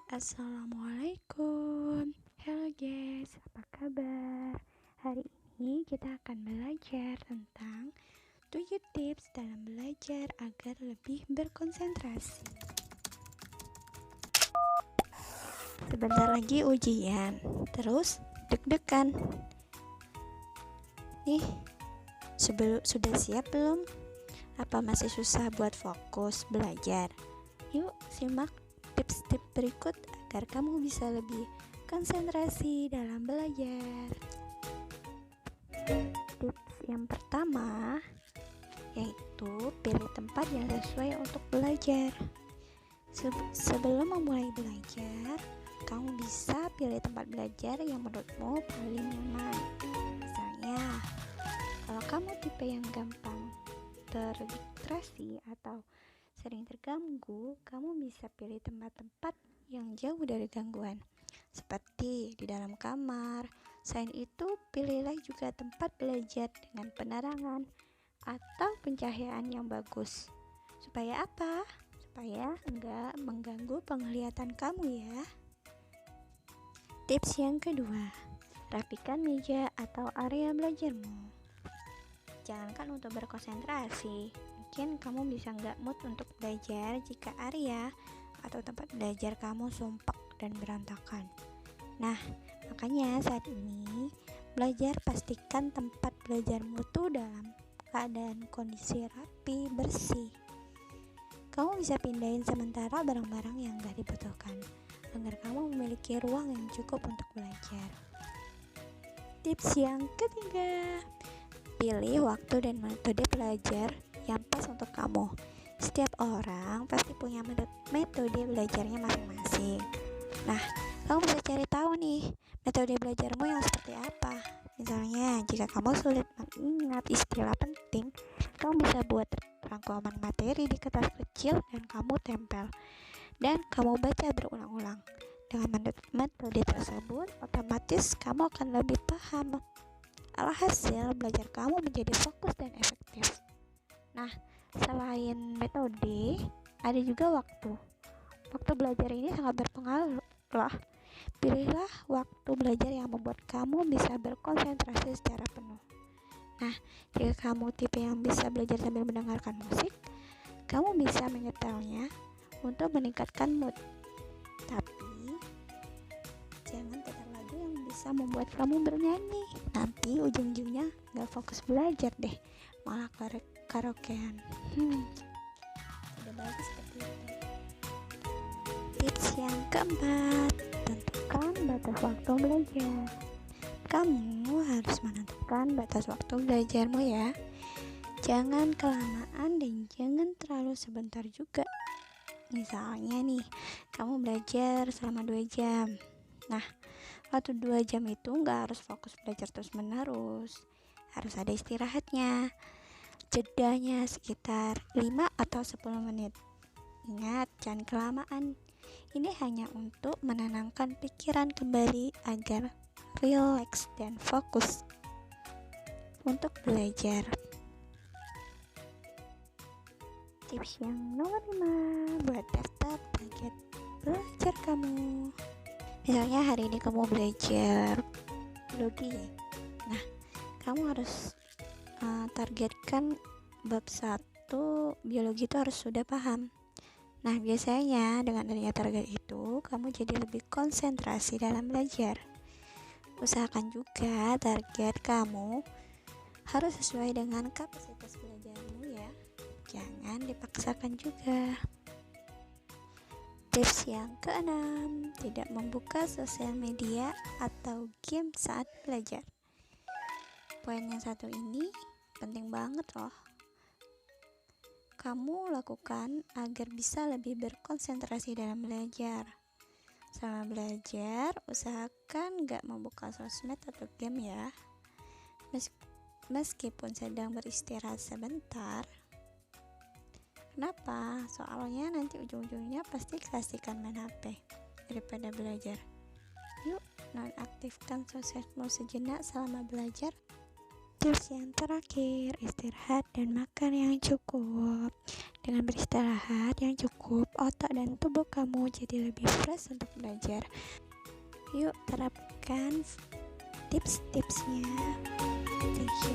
Assalamualaikum. Halo guys, apa kabar? Hari ini kita akan belajar tentang 7 tips dalam belajar agar lebih berkonsentrasi. Sebentar lagi ujian, terus deg-degan. Nih, sudah siap belum? Apa masih susah buat fokus belajar? Yuk, simak tips-tips berikut agar kamu bisa lebih konsentrasi dalam belajar. Tips yang pertama yaitu pilih tempat yang sesuai untuk belajar. Sebelum memulai belajar, kamu bisa pilih tempat belajar yang menurutmu paling nyaman. Misalnya, kalau kamu tipe yang gampang terdistraksi atau sering terganggu, kamu bisa pilih tempat-tempat yang jauh dari gangguan, seperti di dalam kamar. Selain itu, pilihlah juga tempat belajar dengan penerangan atau pencahayaan yang bagus. Supaya apa? Supaya enggak mengganggu penglihatan kamu ya. Tips yang kedua, rapikan meja atau area belajarmu. Jangankan untuk berkonsentrasi, mungkin kamu bisa nggak mood untuk belajar jika area atau tempat belajar kamu sumpek dan berantakan. Nah, makanya saat ini belajar pastikan tempat belajarmu tuh dalam keadaan kondisi rapi, bersih. Kamu bisa pindahin sementara barang-barang yang nggak dibutuhkan agar kamu memiliki ruang yang cukup untuk belajar. Tips yang ketiga, pilih waktu dan metode belajar yang pas untuk kamu. Setiap orang pasti punya metode belajarnya masing-masing. Nah, kamu bisa cari tahu nih metode belajarmu yang seperti apa. Misalnya, jika kamu sulit mengingat istilah penting, kamu bisa buat rangkuman materi di kertas kecil dan kamu tempel. Dan kamu baca berulang-ulang. Dengan metode tersebut, otomatis kamu akan lebih paham. Alhasil, belajar kamu menjadi fokus dan efektif. Nah, selain metode, ada juga waktu. Waktu belajar ini sangat berpengaruh loh. Pilihlah waktu belajar yang membuat kamu bisa berkonsentrasi secara penuh. Nah, jika kamu tipe yang bisa belajar sambil mendengarkan musik, kamu bisa menyetelnya untuk meningkatkan mood. Tapi, jangan putar lagu yang bisa membuat kamu bernyanyi. Nanti ujung-ujungnya gak fokus belajar deh, malah karaokean. Tidak bagus seperti itu. Tips yang keempat, tentukan batas waktu belajar. Kamu harus menentukan batas waktu belajarmu ya. Jangan kelamaan dan jangan terlalu sebentar juga. Misalnya nih, kamu belajar selama 2 jam. Nah, waktu 2 jam itu gak harus fokus belajar terus menerus. Harus ada istirahatnya. Jedanya sekitar 5 atau 10 menit. Ingat, jangan kelamaan. Ini hanya untuk menenangkan pikiran kembali agar rileks dan fokus untuk belajar. Tips yang nomor 5 buat daftar target belajar kamu. Misalnya hari ini kamu belajar biologi. Nah, kamu harus targetkan bab 1 biologi itu harus sudah paham. Nah, biasanya dengan adanya target itu, kamu jadi lebih konsentrasi dalam belajar. Usahakan juga target kamu harus sesuai dengan kapasitas belajarmu ya. Jangan dipaksakan juga. Tips yang keenam, tidak membuka sosial media atau game saat belajar. Poin yang satu ini penting banget loh. Kamu lakukan agar bisa lebih berkonsentrasi dalam belajar. Selama belajar, usahakan gak membuka sosmed atau game ya. Meskipun sedang beristirahat sebentar. Kenapa? Soalnya nanti ujung-ujungnya pasti keasikan main HP daripada belajar. Yuk, nonaktifkan sosmedmu sejenak selama belajar. Tips yang terakhir, istirahat dan makan yang cukup. Dengan beristirahat yang cukup, otak dan tubuh kamu jadi lebih fresh untuk belajar. Yuk terapkan tips-tipsnya. Thank you.